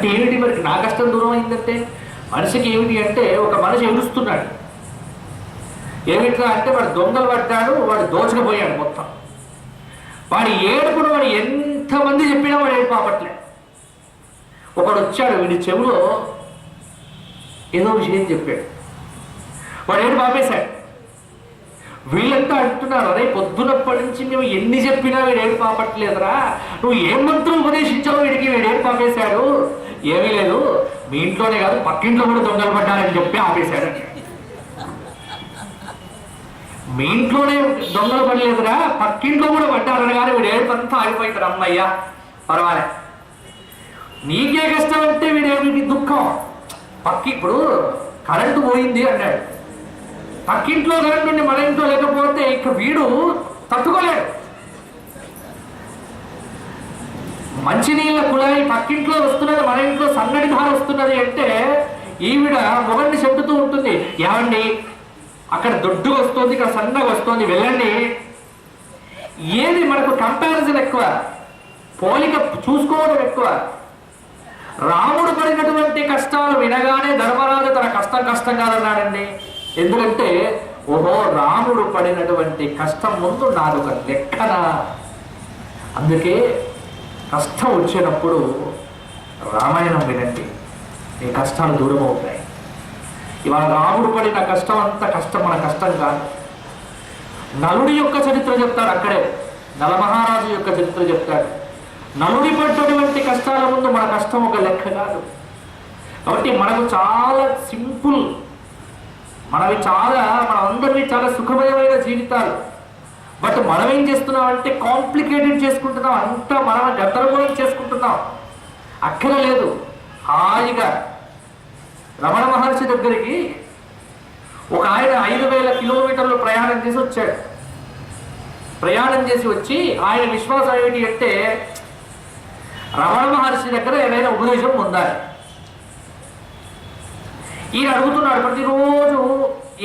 అంటే ఏమిటి మరి నా కష్టం దూరం అయిందంటే? మనిషికి ఏమిటి అంటే, ఒక మనిషి ఏడుస్తున్నాడు. ఏమిట్లా అంటే వాడు దొంగలు పడ్డాడు, వాడు దోచుకుపోయాడు మొత్తం. వాడి ఏడుపును వాడు ఎంతమంది చెప్పినా వాడు ఏడుపు ఆపట్లే. ఒకడు వచ్చాడు, వీడి చెవిలో ఏదో విషయం చెప్పాడు, వాడు ఏడుపు ఆపేశాడు. వీళ్ళంతా అంటున్నారు, అరే పొద్దునప్పటి నుంచి మేము ఎన్ని చెప్పినా వీడు ఏడుపు ఆపట్లేదురా, నువ్వు ఏం మంత్రం ఉపదేశించావు వీడికి, వీడు ఏడుపు ఆపేశాడు. ఏమీ లేదు, మీ ఇంట్లోనే కాదు పక్కింట్లో కూడా దొంగలు పడ్డారని చెప్పి ఆపేశాడు. మీ ఇంట్లోనే దొంగలు పడలేదురా, పక్కింట్లో కూడా పడ్డారని కానీ వీడు ఏడుపు అంతా ఆగిపోతాడు. అమ్మయ్యా పర్వాలే, నీకే కష్టం అంటే వీడేమిటి దుఃఖం. ఇప్పుడు కరెంటు పోయింది అన్నాడు, పక్కింట్లో కరెంటు ఉండి మన ఇంట్లో లేకపోతే ఇక వీడు తట్టుకోలేడు. మంచినీళ్ళ కుళాయి పక్కింట్లో వస్తున్నది, మన ఇంట్లో సన్నడి ధార వస్తున్నది అంటే ఈవిడ మొగన్ని చెబుతూ ఉంటుంది, ఏమండి అక్కడ దొడ్డుగా వస్తుంది, ఇక్కడ సన్నగా వస్తుంది, వెళ్ళండి. ఏది మనకు కంపారిజన్ ఎక్కువ, పోలిక చూసుకోవడం ఎక్కువ. రాముడు పడినటువంటి కష్టాలు వినగానే ధర్మరాజు తన కష్టం కాదన్నాడండి. ఎందుకంటే ఓహో రాముడు పడినటువంటి కష్టం ముందు నాదొక లెక్కన. అందుకే కష్టం వచ్చినప్పుడు రామాయణం వినండి, మీ కష్టాలు దూరం అవుతాయి. ఇవాళ రాముడు పడిన కష్టం అంత కష్టం మన కష్టం కాదు. నలుడి యొక్క చరిత్ర చెప్తాడు, అక్కడే నలమహారాజు యొక్క చరిత్ర చెప్తాడు. నలుడి పడ్డటువంటి కష్టాల ముందు మన కష్టం ఒక లెక్క కాదు. కాబట్టి మనకు చాలా సింపుల్, మనందరివి చాలా సుఖమయమైన జీవితాలు. బట్ మనం ఏం చేస్తున్నామంటే కాంప్లికేటెడ్ చేసుకుంటున్నాం, అంతా మనం గందరగోళం చేసుకుంటున్నాం. అక్కడ లేదు, హాయిగా రమణ మహర్షి దగ్గరికి ఒక ఆయన 5,000 కిలోమీటర్లు ప్రయాణం చేసి వచ్చాడు. ప్రయాణం చేసి వచ్చి ఆయన విశ్వాసం ఏమిటి అంటే, రమణ మహర్షి దగ్గర ఏదైనా ఉపదేశం పొందాలి. ఈయన అడుగుతున్నాడు, ప్రతిరోజు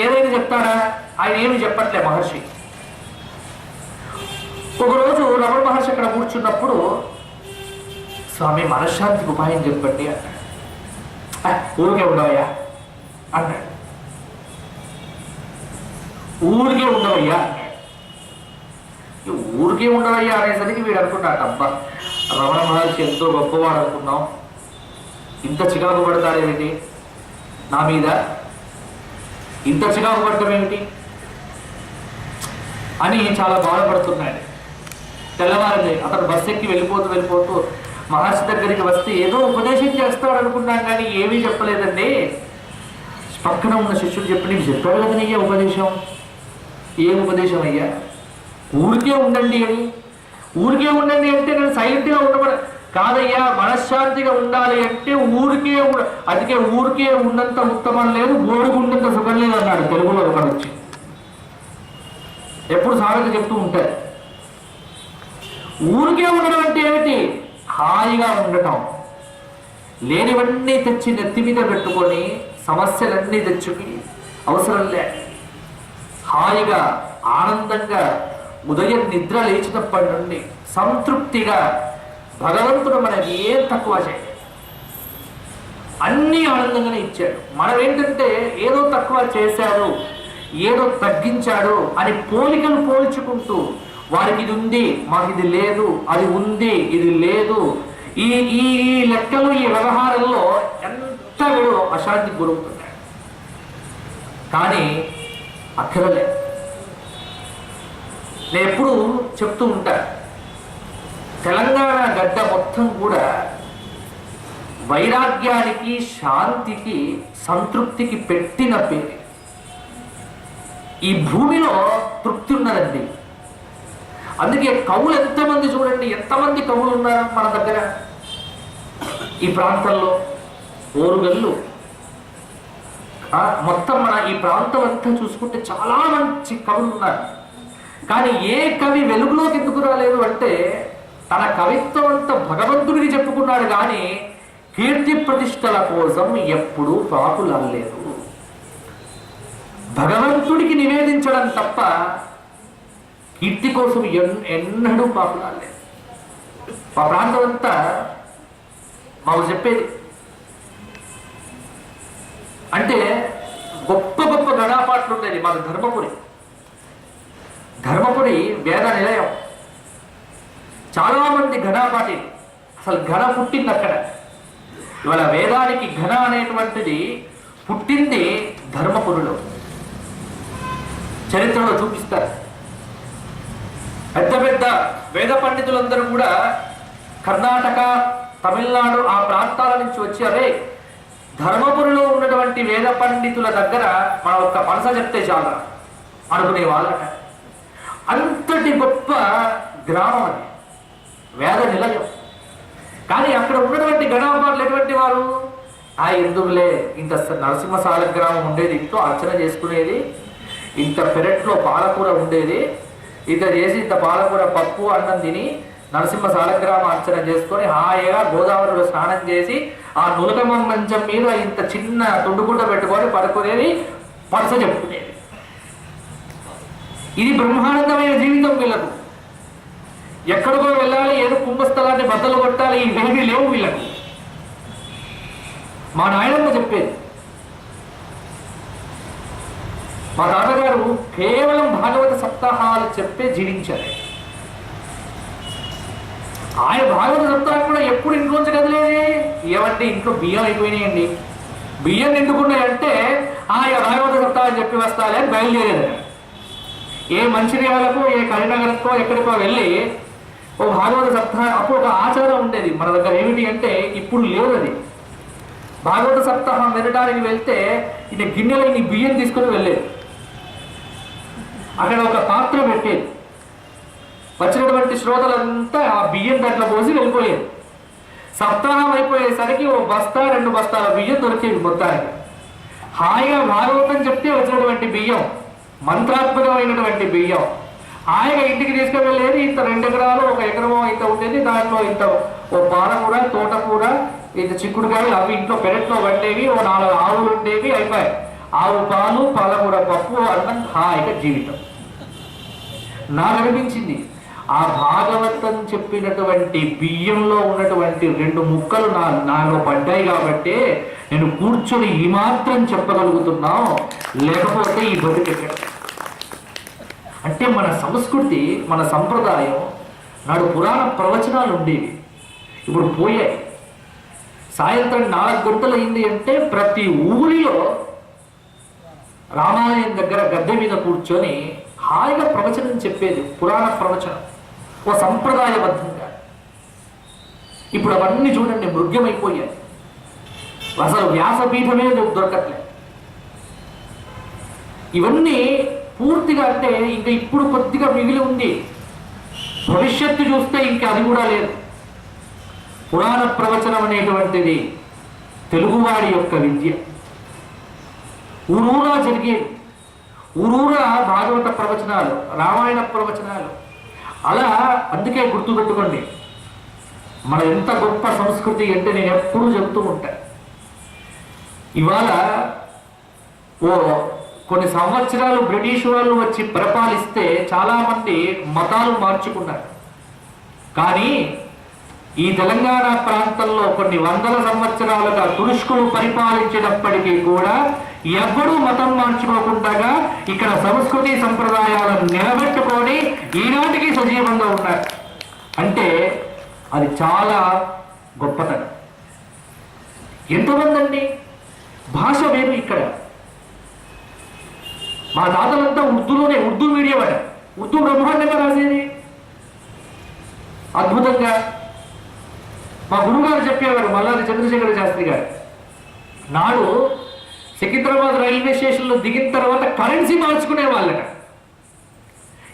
ఏదైనా చెప్తాడా? ఆయన ఏమి చెప్పట్లే మహర్షి. ఒకరోజు రమణ మహర్షి అక్కడ కూర్చున్నప్పుడు, స్వామి మనశ్శాంతికి ఉపాయం చెప్పండి అన్నాడు. ఊరికే ఉండవయ్యా అన్నాడు. ఊరికే ఉండవయ్యా ఊరికే ఉండవయ్యా అనేసరికి వీడు అనుకున్నాడు, అబ్బా రమణ మహర్షి ఎంతో గొప్పవాడు అనుకున్నాం, ఇంత చికాకు పడతాడేమిటి నా మీద, ఇంత చికాకు పడటం ఏమిటి అని చాలా బాధపడుతున్నాడు. తెల్లవారింది, అతను బస్సు ఎక్కి వెళ్ళిపోతూ మహర్షి దగ్గరికి వస్తే ఏదో ఉపదేశం చేస్తాడు అనుకున్నాను, కానీ ఏమీ చెప్పలేదండి. పక్కన ఉన్న శిష్యుడు చెప్పి, నీకు చెప్పాడు కదా అయ్యా ఉపదేశం. ఏం ఉపదేశం అయ్యా? ఊరికే ఉండండి అని. ఊరికే ఉండండి అంటే నేను సైలెంట్గా ఉండబడ కాదయ్యా, మనశ్శాంతిగా ఉండాలి అంటే అందుకే ఊరికే ఉన్నంత ఉత్తమం లేదు, గోడుకు ఉన్నంత సుఖం లేదు అన్నాడు తెలుగులో ఒకడు వచ్చి. ఎప్పుడు సామెత చెప్తూ ఉంటారు. ఊరికే ఉండడం అంటే ఏమిటి? హాయిగా ఉండటం. లేనివన్నీ తెచ్చి నెత్తి మీద పెట్టుకొని సమస్యలన్నీ తెచ్చుకి అవసరం లే. హాయిగా ఆనందంగా ఉదయం నిద్ర లేచినప్పటి నుండి సంతృప్తిగా భగవంతుడు మనకి ఏం తక్కువ చేయలేదు, అన్నీ ఆనందంగానే ఇచ్చాడు. మనం ఏంటంటే ఏదో తక్కువ చేశాడు, ఏదో తగ్గించాడు అని పోలికలు పోల్చుకుంటూ, వారికి ఇది ఉంది మాకు ఇది లేదు, అది ఉంది ఇది లేదు, ఈ ఈ లెక్కలు ఈ వ్యవహారంలో ఎంత వీడు అశాంతికి గురవుతున్నాడు. కానీ అక్కడలే, నేను ఎప్పుడు చెప్తూ ఉంటా, తెలంగాణ గడ్డ మొత్తం కూడా వైరాగ్యానికి, శాంతికి, సంతృప్తికి పెట్టిన పేరు. ఈ భూమిలో తృప్తి ఉన్నదండి. అందుకే కవులు ఎంతమంది చూడండి, ఎంతమంది కవులు ఉన్నారు మన దగ్గర. ఈ ప్రాంతంలో ఓరుగల్లు మొత్తం మన ఈ ప్రాంతం అంతా చూసుకుంటే చాలా మంచి కవులు ఉన్నారు. కానీ ఏ కవి వెలుగులోకి ఎందుకు రాలేదు అంటే, తన కవిత్వం అంతా భగవంతుడికి చెప్పుకున్నాడు, కానీ కీర్తి ప్రతిష్టల కోసం ఎప్పుడూ పాపులలేదు. భగవంతుడికి నివేదించడం తప్ప కీర్తి కోసం ఎన్నడూ పాపులాడలేదు. మా ప్రాంతం అంతా మాకు చెప్పేది, అంటే గొప్ప గొప్ప గణాపాట్లు ఉండేది మన ధర్మపురి. ధర్మపురి వేద నిలయం. చాలామంది ఘనాపాటి, అసలు ఘన పుట్టింది అక్కడ. ఇవాళ వేదానికి ఘన అనేటువంటిది పుట్టింది ధర్మపురిలో. చరిత్రలో చూపిస్తారు. పెద్ద పెద్ద వేద పండితులందరూ కూడా కర్ణాటక, తమిళనాడు ఆ ప్రాంతాల నుంచి వచ్చి అవే ధర్మపురిలో ఉన్నటువంటి వేద పండితుల దగ్గర మన ఒక్క మనస చెప్తే చాలా అనుకునే వాళ్ళట. అంతటి గొప్ప గ్రామం అది, వేద నిలయం. కానీ అక్కడ ఉన్నటువంటి గణాపాటులు ఎటువంటి వారు? ఎందుకులే, ఇంత నరసింహసాల గ్రామం ఉండేది, ఇంట్లో అర్చన చేసుకునేది, ఇంత పెరట్లో పాలకూర ఉండేది, ఇంత చేసి ఇంత పాలకూర పప్పు అన్నం తిని నరసింహ గ్రామ అర్చన చేసుకొని హాయిగా గోదావరిలో స్నానం చేసి ఆ నులకమ మంచం మీద ఇంత చిన్న తుండుగుడ్డ పెట్టుకొని పడుకునేది, పరస చెప్పుకునేది. ఇది బ్రహ్మానందమైన జీవితం వీళ్ళకు. ఎక్కడికో వెళ్ళాలి, ఏదో కుంభస్థలాన్ని బద్దలు కొట్టాలి, ఇవేమీ లేవు వీళ్ళకు. మా నాయనమ్మ చెప్పేది, మా తాతగారు కేవలం భాగవత సప్తాహాలు చెప్పే జీవించారు. ఆయన భాగవత సప్తాహం కూడా ఎప్పుడు ఇంట్లోంచి కదిలేది. ఏమంటే ఇంట్లో బియ్యం అయిపోయినాయండి, బియ్యం నిండుకున్నాయంటే ఆయన భాగవత సప్తాహం చెప్పి వస్తాలే అని బయలుదేరేది. ఏ మంచిర్యాలకు, ఏ కరీంనగర్కో ఎక్కడికో వెళ్ళి ఓ భాగవత సప్తాహం, అప్పుడు ఒక ఆచారం ఉండేది మన దగ్గర. ఏమిటి అంటే ఇప్పుడు లేదు అది. భాగవత సప్తాహం వినడానికి వెళ్తే ఇది గిన్నెలో ఇన్ని బియ్యం తీసుకుని వెళ్ళేది. అక్కడ ఒక పాత్ర పెట్టేది, వచ్చినటువంటి శ్రోతలంతా ఆ బియ్యం దాంట్లో పోసి వెళ్ళిపోయేది. సప్తాహం అయిపోయేసరికి ఓ బస్తా 2 బస్తాల బియ్యం దొరికేది మొత్తానికి. హాయిగా భాగవతం చెప్తే వచ్చినటువంటి బియ్యం, మంత్రాత్మకమైనటువంటి బియ్యం హాయిగా ఇంటికి తీసుకుని వెళ్ళేది. ఇంత 2 ఎకరాలు, 1 ఎకరమో ఇంత ఉండేది. దాంట్లో ఇంత ఓ పాలకూర, తోటకూర, ఇంత చిక్కుడుకాయలు అవి ఇంట్లో పెరట్లో పట్టేవి. ఓ 4 ఆవులు ఉండేవి. అయిపోయాయి. ఆవు పాలు, పాలకూర పప్పు, అన్నం, హాయిగా జీవితం. నాకు అనిపించింది ఆ భాగవతం చెప్పినటువంటి బియ్యంలో ఉన్నటువంటి 2 ముక్కలు నాలో పడ్డాయి కాబట్టి నేను కూర్చొని ఈ మాత్రం చెప్పగలుగుతున్నావు, లేకపోతే ఈ బతికెక్కడ. అంటే మన సంస్కృతి, మన సంప్రదాయం నాడు పురాణ ప్రవచనాలు ఉండేవి, ఇప్పుడు పోయాయి. సాయంత్రం 4 గంటలు అయింది అంటే ప్రతి ఊరిలో రామాలయం దగ్గర గద్దె మీద కూర్చొని హాయిగా ప్రవచనం చెప్పేది, పురాణ ప్రవచనం, ఓ సంప్రదాయబద్ధంగా. ఇప్పుడు అవన్నీ చూడండి మృగ్యమైపోయాయి. అసలు వ్యాసపీఠమే దొరకట్లే. ఇవన్నీ పూర్తిగా అంటే ఇంకా ఇప్పుడు కొద్దిగా మిగిలి ఉంది. భవిష్యత్తు చూస్తే ఇంకా అది కూడా లేదు. పురాణ ప్రవచనం అనేటువంటిది తెలుగువాడి యొక్క విద్య. ఊరూరా జరిగేది, ఊరూరా భాగవత ప్రవచనాలు, రామాయణ ప్రవచనాలు. అలా అందుకే గుర్తుపెట్టుకోండి, మన ఎంత గొప్ప సంస్కృతి అంటే నేను ఎప్పుడూ చెబుతూ ఉంటాను. ఇవాళ కొన్ని సంవత్సరాలు బ్రిటిష్ వాళ్ళు వచ్చి పరిపాలిస్తే చాలామంది మతాలు మార్చుకున్నారు. కానీ ఈ తెలంగాణ ప్రాంతంలో కొన్ని 100 సంవత్సరాలుగా తురుష్కులు పరిపాలించినప్పటికీ కూడా ఎవ్వరూ మతం మార్చుకోకుండా ఇక్కడ సంస్కృతి సంప్రదాయాలను నిలబెట్టుకొని ఈనాటికి సజీవంగా ఉన్నారు. అంటే అది చాలా గొప్పతనం. ఎంతమంది అండి, భాష వేరు. ఇక్కడ మా తాతలంతా ఉర్దూలోనే, ఉర్దూ మీడియం అట, ఉర్దూ బ్రహ్మాండంగా రాసేది అద్భుతంగా. మా గురుగారు చెప్పేవారు, మల్లారి చంద్రశేఖర శాస్త్రి గారు, నాడు సికింద్రాబాద్ రైల్వే స్టేషన్లో దిగిన తర్వాత కరెన్సీ మార్చుకునే వాళ్ళట.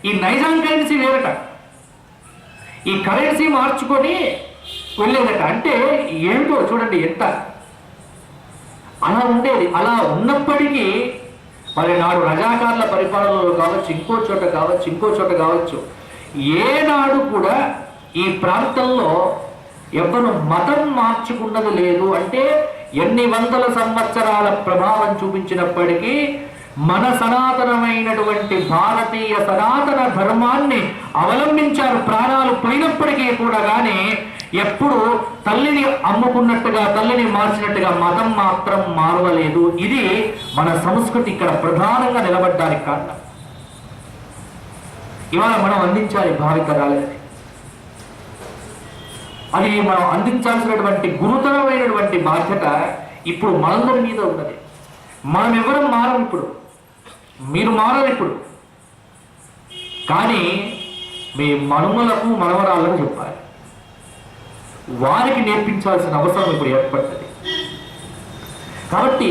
ఈ నైజాం కరెన్సీ వేరట, ఈ కరెన్సీ మార్చుకొని వెళ్ళేదట. అంటే ఏమిటో చూడండి ఎంత అలా ఉండేది. అలా ఉన్నప్పటికీ మరి నాడు రజాకార్ల పరిపాలనలో కావచ్చు, ఇంకో చోట కావచ్చు, ఏనాడు కూడా ఈ ప్రాంతంలో ఎవరు మతం మార్చుకున్నది లేదు. అంటే ఎన్ని 100 సంవత్సరాల ప్రభావం చూపించినప్పటికీ మన సనాతనమైనటువంటి భారతీయ సనాతన ధర్మాన్ని అవలంబించారు. ప్రాణాలు పోయినప్పటికీ కూడా కానీ ఎప్పుడు తల్లిని అమ్ముకున్నట్టుగా, తల్లిని మార్చినట్టుగా మతం మాత్రం మారవలేదు. ఇది మన సంస్కృతి ఇక్కడ ప్రధానంగా నిలబడ్డానికి కారణం. ఇవాళ మనం అందించాలి భావితరాలని. అది మనం అందించాల్సినటువంటి గురుతరమైనటువంటి బాధ్యత ఇప్పుడు మనందరి మీద ఉన్నది. మనం ఎవరం మారం ఇప్పుడు, మీరు మారాలి ఇప్పుడు. కానీ మీ మనుమలకు మనవరాళ్ళకు చెప్పాలి, వారికి నేర్పించాల్సిన అవసరం ఇప్పుడు ఏర్పడుతుంది. కాబట్టి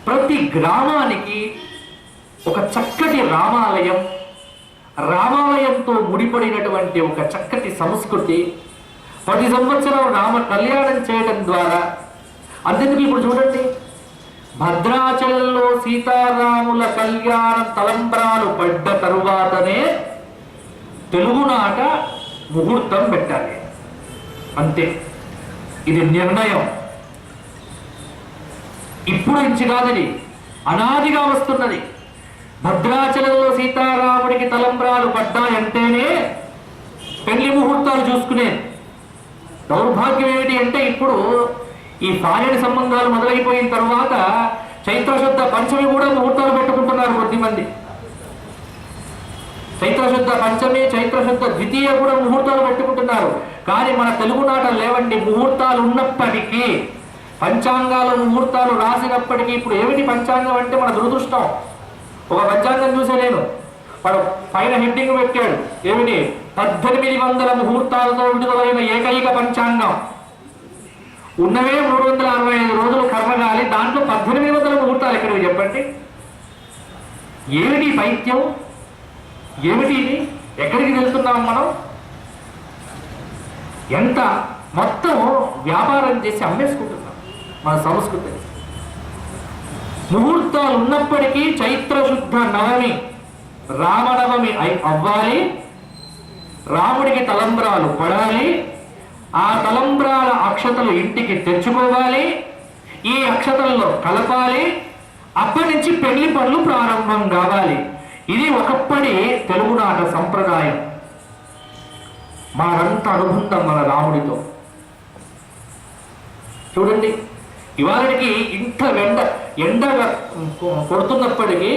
ప్రతి గ్రామానికి ఒక చక్కటి రామాలయం, రామాలయంతో ముడిపడినటువంటి ఒక చక్కటి సంస్కృతి, ప్రతి సంవత్సరం రామ కళ్యాణం చేయడం ద్వారా. అంతెందుకు ఇప్పుడు చూడండి, భద్రాచలంలో సీతారాముల కళ్యాణం తలంబ్రాలు పడ్డ తరువాతనే తెలుగునాట ముహూర్తం పెట్టాలి. అంతే, ఇది నిర్ణయం. ఇప్పుడు నుంచి కాదని అనాదిగా వస్తున్నది. భద్రాచలంలో సీతారాముడికి తలంబ్రాలు పడ్డాయంటేనే పెళ్లి ముహూర్తాలు చూసుకునే. దౌర్భాగ్యం ఏమిటి అంటే ఇప్పుడు ఈ ఫారెన్ సంబంధాలు మొదలైపోయిన తర్వాత చైత్రశుద్ధ పంచమి కూడా ముహూర్తాలు పెట్టుకుంటున్నారు కొద్దిమంది. చైత్రశుద్ధ పంచమి, చైత్రశుద్ధ ద్వితీయ కూడా ముహూర్తాలు పెట్టుకుంటున్నారు. కానీ మన తెలుగునాట లేవండి. ముహూర్తాలు ఉన్నప్పటికీ, పంచాంగాలు ముహూర్తాలు రాసినప్పటికీ ఇప్పుడు ఏమిటి పంచాంగం అంటే మన దురదృష్టం. ఒక పంచాంగం చూసే నేను వాడు పైన హెడ్డింగ్ పెట్టాడు, ఏమిటి 1800 ముహూర్తాలతో విడుదలైన ఏకైక పంచాంగం. ఉన్నవే 365 రోజులు కర్మగాలి, దాంట్లో 1800 ముహూర్తాలు ఎక్కడివి చెప్పండి? ఏమిటి పైత్యం? ఏమిటి ఇది? ఎక్కడికి వెళ్తున్నాం మనం? ఎంత మొత్తం వ్యాపారం చేసి అమ్మేసుకుంటున్నాం మన సంస్కృతిని. ముహూర్తాలు ఉన్నప్పటికీ చైత్రశుద్ధ నవమి, రామనవమి అవ్వాలి, రాముడికి తలంబ్రాలు పడాలి, ఆ తలంబ్రాల అక్షతలు ఇంటికి తెచ్చుకోవాలి, ఈ అక్షతల్లో కలపాలి, అప్పటి నుంచి పెళ్లి పనులు ప్రారంభం కావాలి. ఇది ఒకప్పటి తెలుగునాట సంప్రదాయం. మనంత అనుబంధం మన రాముడితో. చూడండి, ఇవాళకి ఇంత ఎండ కొడుతున్నప్పటికీ